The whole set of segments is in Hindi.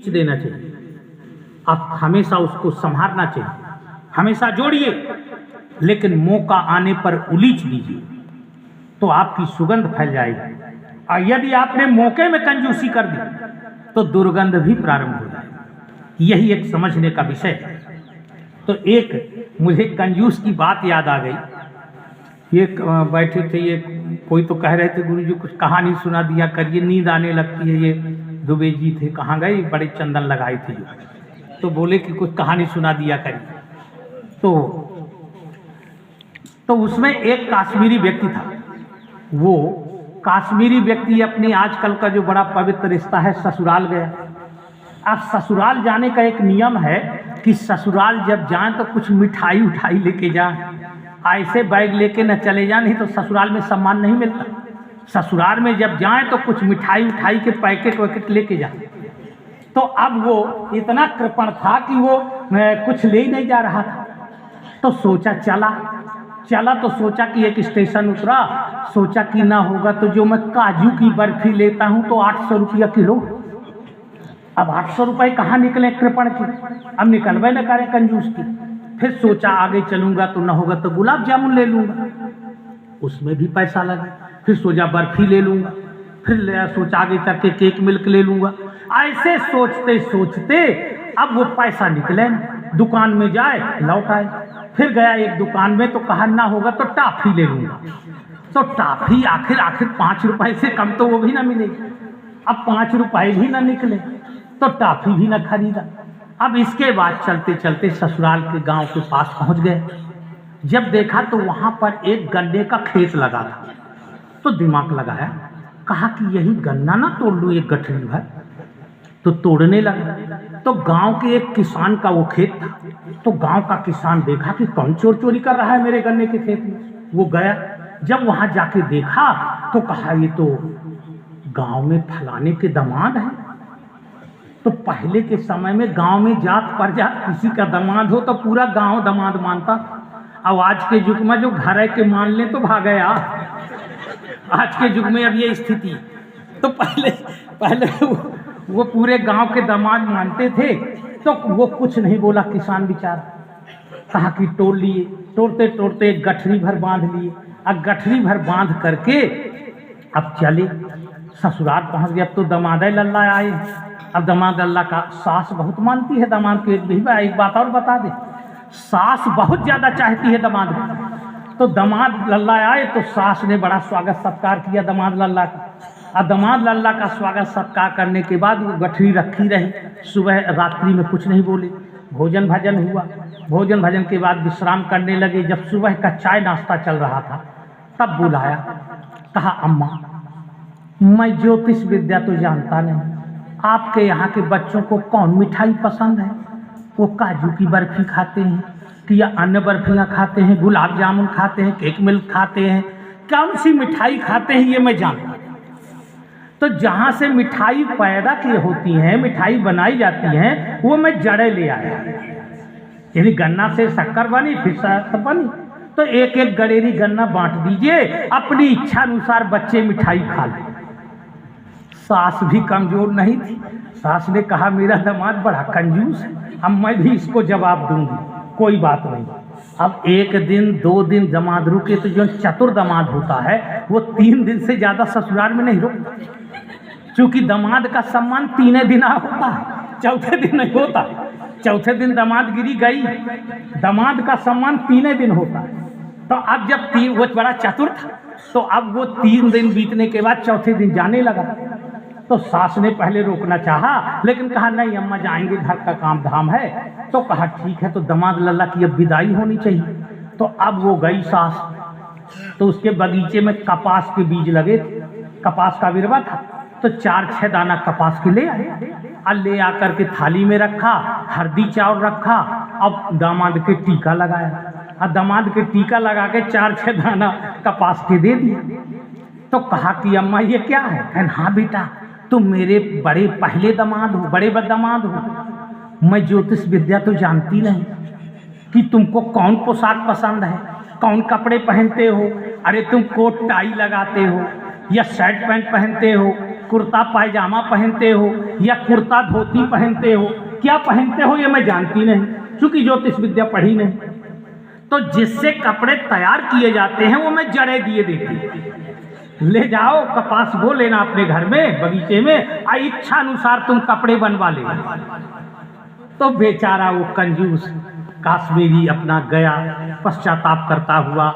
देना चाहिए, आप हमेशा उसको संभालना चाहिए, हमेशा जोड़िए, लेकिन मौका आने पर उलीच दीजिए तो आपकी सुगंध फैल जाएगी। और यदि आपने मौके में कंजूसी कर दी तो दुर्गंध भी प्रारंभ हो जाएगी। यही एक समझने का विषय है। तो एक मुझे कंजूस की बात याद आ गई। एक बैठे थे, ये कोई तो कह रहे थे गुरुजी कुछ कहानी सुना दिया करिए, नींद आने लगती है। ये दुबे जी थे, कहाँ गए, बड़े चंदन लगाई थी, तो बोले कि कुछ कहानी सुना दिया करिए। तो उसमें एक काश्मीरी व्यक्ति था। वो काश्मीरी व्यक्ति अपनी आजकल का जो बड़ा पवित्र रिश्ता है, ससुराल गया। अब ससुराल जाने का एक नियम है कि ससुराल जब जाएं तो कुछ मिठाई उठाई लेके जाएं, ऐसे बैग लेके न चले जाएं, नहीं तो ससुराल में सम्मान नहीं मिलता। ससुराल में जब जाएं तो कुछ मिठाई उठाई के पैकेट वैकेट लेके जाएं। तो अब वो इतना कृपण था कि वो कुछ ले ही नहीं जा रहा था। तो सोचा चला तो सोचा कि एक स्टेशन उतरा, सोचा कि ना होगा तो जो मैं काजू की बर्फी लेता हूँ तो 800 रुपया किलो। अब 800 रुपये कहाँ निकले कृपण की, अब निकलवे न करें कंजूस की। फिर सोचा आगे चलूंगा तो ना होगा तो गुलाब जामुन ले लूंगा, उसमें भी पैसा लगा। फिर सोचा बर्फी ले लूंगा, फिर सोचा आगे चल के केक मिल्क ले लूंगा। ऐसे सोचते सोचते अब वो पैसा निकले, दुकान में जाए लौट आए। फिर गया एक दुकान में तो कहा ना होगा तो टॉफी ले लूंगा। तो टॉफी आखिर 5 रुपए से कम तो वो भी ना मिलेगी। अब 5 रुपए भी ना निकले तो टॉफी भी ना खरीदा। अब इसके बाद चलते चलते ससुराल के गांव के पास पहुंच गए। जब देखा तो वहां पर एक गन्ने का खेत लगा था। तो दिमाग लगाया, कहा कि यही गन्ना ना तोड़ लूं एक गठरी भर। तो तोड़ने लगा तो गांव के एक किसान का वो खेत था। तो गांव का किसान देखा कि कौन चोरी कर रहा है मेरे गन्ने के खेत में। वो गया, जब वहां जाके देखा तो कहा ये तो गांव में फलाने के दामाद हैं। तो पहले के समय में गांव में जात परजात किसी का दामाद हो तो पूरा गांव दामाद मानता। अब आज के युग में जो घर है के मान ले तो भागे यार। आज के युग में अब ये स्थिति। तो पहले वो पूरे गांव के दामाद मानते थे। तो वो कुछ नहीं बोला किसान बेचारा, कहा कि तोड़ लिए। तोड़ते तोड़ते एक गठरी भर बांध लिए। अब गठरी भर बांध करके अब चले ससुराल पहुंच गए। अब तो दमादे लल्ला आए। अब दमाद लल्ला का सास बहुत मानती है दामाद को। एक बात और बता दे, सास बहुत ज्यादा चाहती है दामाद को। तो दामाद लल्ला आए तो सास ने बड़ा स्वागत सत्कार किया दामाद लल्ला का। और दामाद लल्ला का स्वागत सत्कार करने के बाद वो गठरी रखी रही। सुबह रात्रि में कुछ नहीं बोले। भोजन भजन हुआ। भोजन भजन के बाद विश्राम करने लगे। जब सुबह का चाय नाश्ता चल रहा था तब बुलाया, कहा अम्मा मैं ज्योतिष विद्या तो जानता नहीं, आपके यहाँ के बच्चों को कौन मिठाई पसंद है? वो काजू की बर्फी खाते हैं कि या अन्य बर्फियाँ खाते हैं, गुलाब जामुन खाते हैं, केक मिल्क खाते हैं, कौन सी मिठाई खाते हैं ये मैं जानता हूँ। तो जहाँ से मिठाई पैदा की होती हैं, मिठाई बनाई जाती हैं, वो मैं जड़े ले आया। यानी गन्ना से शक्कर बनी, फिर शक्कर बनी। तो एक एक गडेरी गन्ना बांट दीजिए, अपनी इच्छा अनुसार बच्चे मिठाई खा लें। सास भी कमजोर नहीं थी। सास ने कहा मेरा दामाद बड़ा कंजूस है, अब मैं भी इसको जवाब दूंगी, कोई बात नहीं। अब 1 दिन 2 दिन दामाद रुके तो जो चतुर दामाद होता है वो 3 दिन से ज्यादा ससुराल में नहीं रुकता। क्योंकि दामाद का सम्मान 3 दिन होता है, चौथे दिन नहीं होता। चौथे दिन दामाद गिरी गई, दामाद का सम्मान 3 दिन होता है। तो अब जब वो बड़ा चतुर था तो अब वो 3 दिन बीतने के बाद चौथे दिन जाने लगा। तो सास ने पहले रोकना चाहा, लेकिन कहा नहीं अम्मा जाएंगे, घर का काम धाम है। तो कहा ठीक है, तो दामाद लल्ला की अब विदाई होनी चाहिए। तो अब वो गई सास। तो उसके बगीचे में कपास के बीज लगे थे, कपास का विरवा था। तो 4-6 दाना कपास के ले आए और ले आकर के थाली में रखा, हल्दी चावल रखा। अब दामाद के टीका लगाया और दामाद के टीका लगा के 4-6 दाना कपास के दे दिए। तो कहा कि अम्मा ये क्या है? कहन हाँ बेटा, तुम मेरे बड़े पहले दामाद हो, बड़े दामाद हो। मैं ज्योतिष विद्या तो जानती नहीं कि तुमको कौन पोशाक पसंद है, कौन कपड़े पहनते हो। अरे तुम कोट टाई लगाते हो या शर्ट पैंट पहनते हो कुर्ता पायजामा पहनते हो या कुर्ता धोती पहनते हो, क्या पहनते हो ये मैं जानती नहीं, क्योंकि ज्योतिष विद्या पढ़ी नहीं। तो जिससे कपड़े तैयार किए जाते हैं वो मैं जड़े दिए देती, ले जाओ कपास बो लेना अपने घर में बगीचे में, इच्छा अनुसार तुम कपड़े बनवा ले। तो बेचारा वो कंजूस काश्मीरी अपना गया पश्चाताप करता हुआ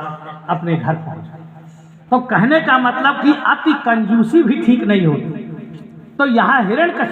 अपने घर पहुंचा। तो कहने का मतलब कि अति कंजूसी भी ठीक नहीं होती। तो यहाँ हिरण्यकशिपु